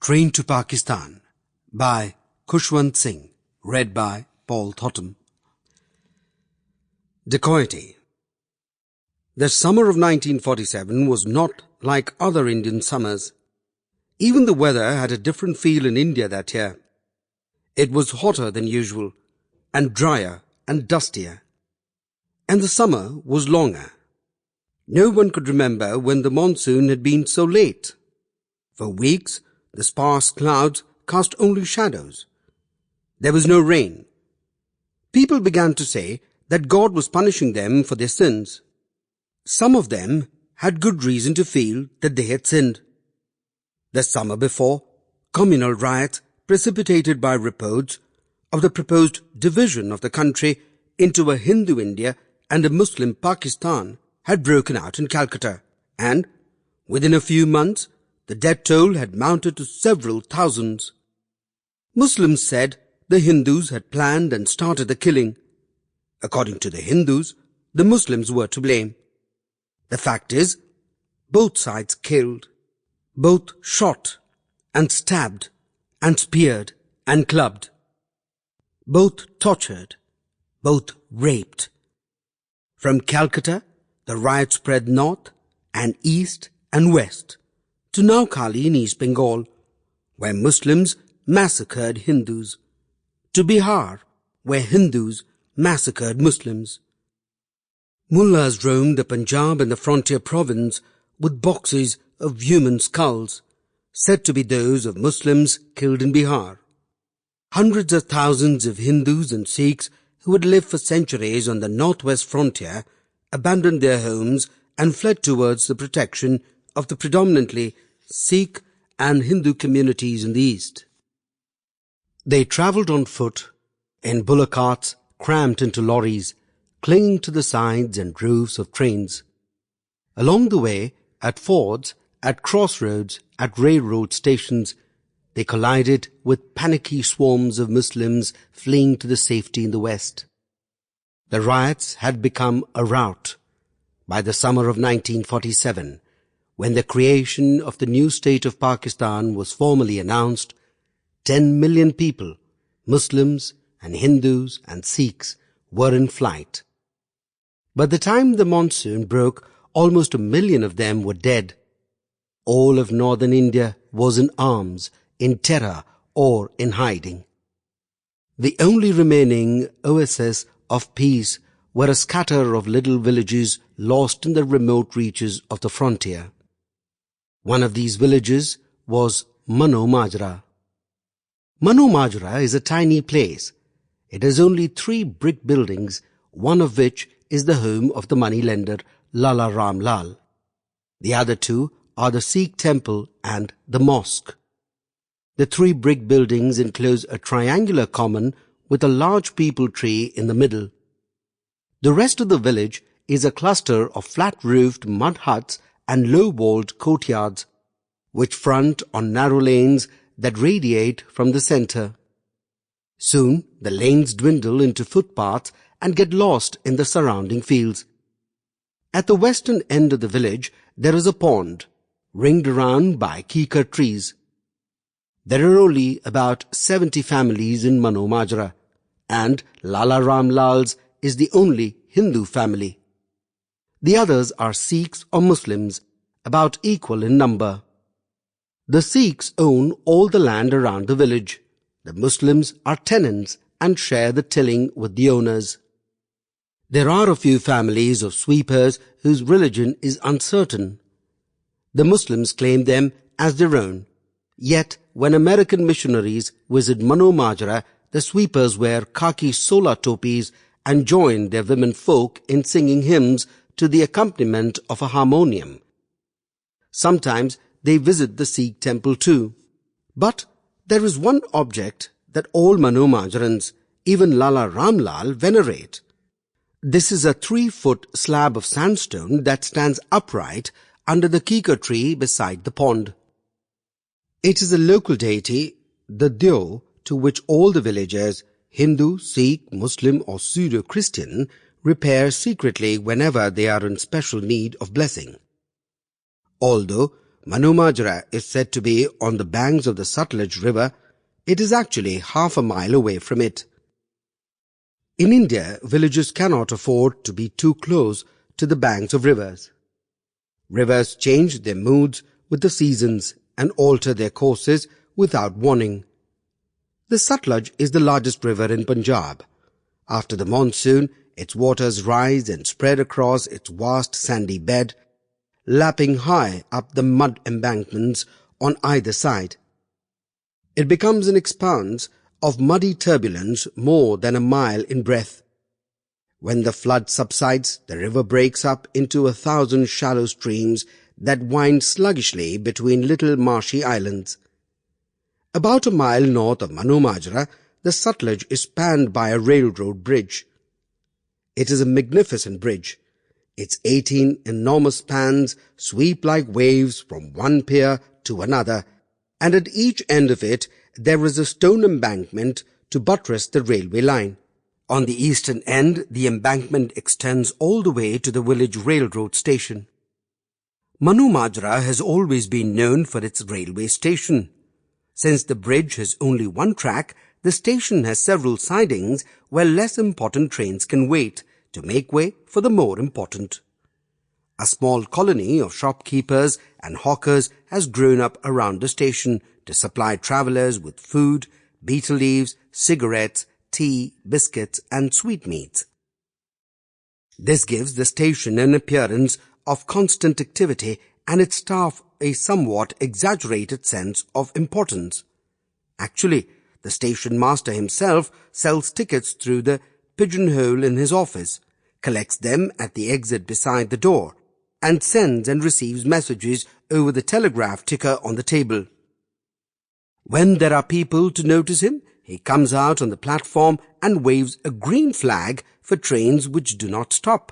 Train to Pakistan by Khushwant Singh, read by Paul Thottam. Dacoity. The summer of 1947 was not like other Indian summers. Even the weather had a different feel in India that year. It was hotter than usual, and drier and dustier. And the summer was longer. No one could remember when the monsoon had been so late. For weeks, the sparse clouds cast only shadows. There was no rain. People began to say that God was punishing them for their sins. Some of them had good reason to feel that they had sinned. The summer before, communal riots precipitated by reports of the proposed division of the country into a Hindu India and a Muslim Pakistan had broken out in Calcutta, and within a few months the death toll had mounted to several thousands. Muslims said the Hindus had planned and started the killing. According to the Hindus, the Muslims were to blame. The fact is, both sides killed, both shot and stabbed and speared and clubbed, both tortured, both raped. From Calcutta, the riot spread north and east and west to Naukali in East Bengal, where Muslims massacred Hindus, to Bihar, where Hindus massacred Muslims. Mullahs roamed the Punjab and the frontier province with boxes of human skulls, said to be those of Muslims killed in Bihar. Hundreds of thousands of Hindus and Sikhs who had lived for centuries on the northwest frontier abandoned their homes and fled towards the protection of the predominantly Sikh and Hindu communities in the east. They travelled on foot, in bullock carts crammed into lorries, clinging to the sides and roofs of trains. Along the way, at fords, at crossroads, at railroad stations, they collided with panicky swarms of Muslims fleeing to the safety in the west. The riots had become a rout by the summer of 1947, when the creation of the new state of Pakistan was formally announced. 10 million people, Muslims and Hindus and Sikhs, were in flight. By the time the monsoon broke, almost 1 million of them were dead. All of northern India was in arms, in terror or in hiding. The only remaining oases of peace were a scatter of little villages lost in the remote reaches of the frontier. One of these villages was Mano Majra. Mano Majra is a tiny place. It has only 3 brick buildings, one of which is the home of the moneylender Lala Ram Lal. The other 2 are the Sikh temple and the mosque. The 3 brick buildings enclose a triangular common with a large peepal tree in the middle. The rest of the village is a cluster of flat-roofed mud huts and low-walled courtyards, which front on narrow lanes that radiate from the center. Soon the lanes dwindle into footpaths and get lost in the surrounding fields. At the western end of the village there is a pond, ringed around by kikar trees. There are only about 70 families in Mano Majra, and Lala Ram Lal's is the only Hindu family. The others are Sikhs or Muslims, about equal in number. The Sikhs own all the land around the village. The Muslims are tenants and share the tilling with the owners. There are a few families of sweepers whose religion is uncertain. The Muslims claim them as their own. Yet, when American missionaries visit Mano Majra, the sweepers wear khaki sola topis and join their women folk in singing hymns to the accompaniment of a harmonium. Sometimes they visit the Sikh temple too. But there is one object that all Mano Majrans, even Lala Ram Lal, venerate. This is a 3-foot slab of sandstone that stands upright under the kikar tree beside the pond. It is a local deity, the Deo, to which all the villagers, Hindu, Sikh, Muslim or pseudo-Christian, repair secretly whenever they are in special need of blessing. Although Mano Majra is said to be on the banks of the Sutlej river, it is actually half a mile away from it. In India, villages cannot afford to be too close to the banks of rivers. Rivers change their moods with the seasons and alter their courses without warning. The Sutlej is the largest river in Punjab. After the monsoon, its waters rise and spread across its vast sandy bed, lapping high up the mud embankments on either side. It becomes an expanse of muddy turbulence more than a mile in breadth. When the flood subsides, the river breaks up into 1,000 shallow streams that wind sluggishly between little marshy islands. About a mile north of Mano Majra, the Sutlej is spanned by a railroad bridge. It is a magnificent bridge. Its 18 enormous spans sweep like waves from one pier to another, and at each end of it there is a stone embankment to buttress the railway line. On the eastern end, the embankment extends all the way to the village railroad station. Mano Majra has always been known for its railway station. Since the bridge has only one track, the station has several sidings where less important trains can wait to make way for the more important. A small colony of shopkeepers and hawkers has grown up around the station to supply travellers with food, betel leaves, cigarettes, tea, biscuits and sweetmeats. This gives the station an appearance of constant activity and its staff a somewhat exaggerated sense of importance. Actually, the station master himself sells tickets through the pigeonhole in his office, collects them at the exit beside the door, and sends and receives messages over the telegraph ticker on the table. When there are people to notice him, he comes out on the platform and waves a green flag for trains which do not stop.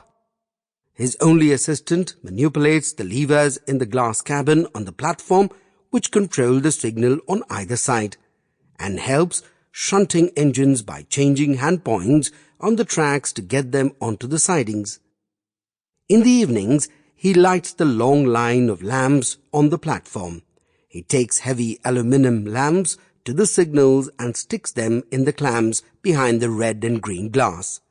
His only assistant manipulates the levers in the glass cabin on the platform which control the signal on either side, and helps shunting engines by changing handpoints on the tracks to get them onto the sidings. In the evenings, he lights the long line of lamps on the platform. He takes heavy aluminum lamps to the signals and sticks them in the clamps behind the red and green glass.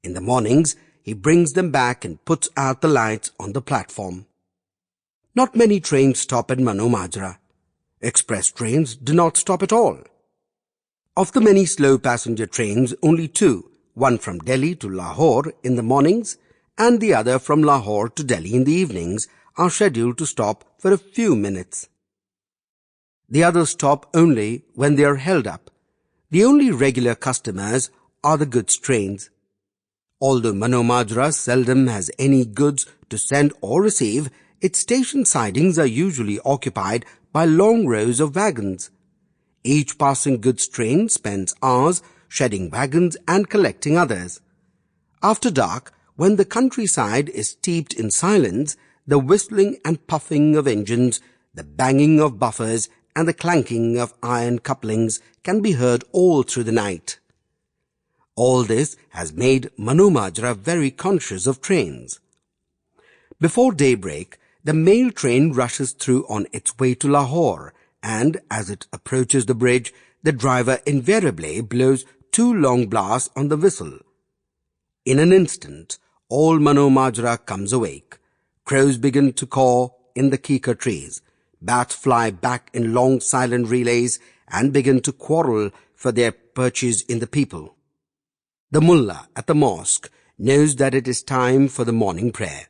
In the mornings, he brings them back and puts out the lights on the platform. Not many trains stop at Mano Majra. Express trains do not stop at all. Of the many slow passenger trains, only two, one from Delhi to Lahore in the mornings and the other from Lahore to Delhi in the evenings, are scheduled to stop for a few minutes. The others stop only when they are held up. The only regular customers are the goods trains. Although Mano Majra seldom has any goods to send or receive, its station sidings are usually occupied by long rows of wagons. Each passing goods train spends hours shedding wagons and collecting others. After dark, when the countryside is steeped in silence, the whistling and puffing of engines, the banging of buffers, and the clanking of iron couplings can be heard all through the night. All this has made Mano Majra very conscious of trains. Before daybreak, the mail train rushes through on its way to Lahore, and as it approaches the bridge, the driver invariably blows 2 long blasts on the whistle. In an instant, all Mano Majra comes awake. Crows begin to caw in the kikar trees. Bats fly back in long silent relays and begin to quarrel for their perches in the people. The mullah at the mosque knows that it is time for the morning prayer.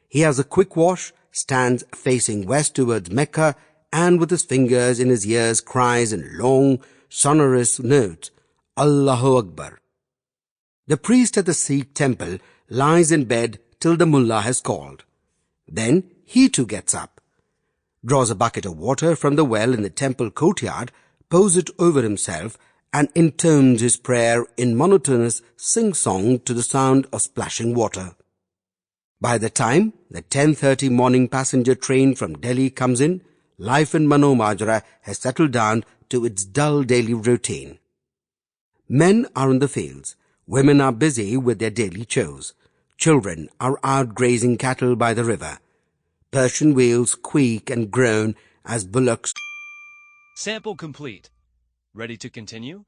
He has a quick wash, stands facing west towards Mecca, and with his fingers in his ears cries in long, sonorous notes, Allahu Akbar. The priest at the Sikh temple lies in bed till the mullah has called. Then he too gets up, draws a bucket of water from the well in the temple courtyard, pours it over himself, and intones his prayer in monotonous sing-song to the sound of splashing water. By the time the 10:30 morning passenger train from Delhi comes in, life in Mano Majra has settled down to its dull daily routine. Men are in the fields, women are busy with their daily chores, children are out grazing cattle by the river. Persian wheels squeak and groan as bullocks. Sample complete. Ready to continue?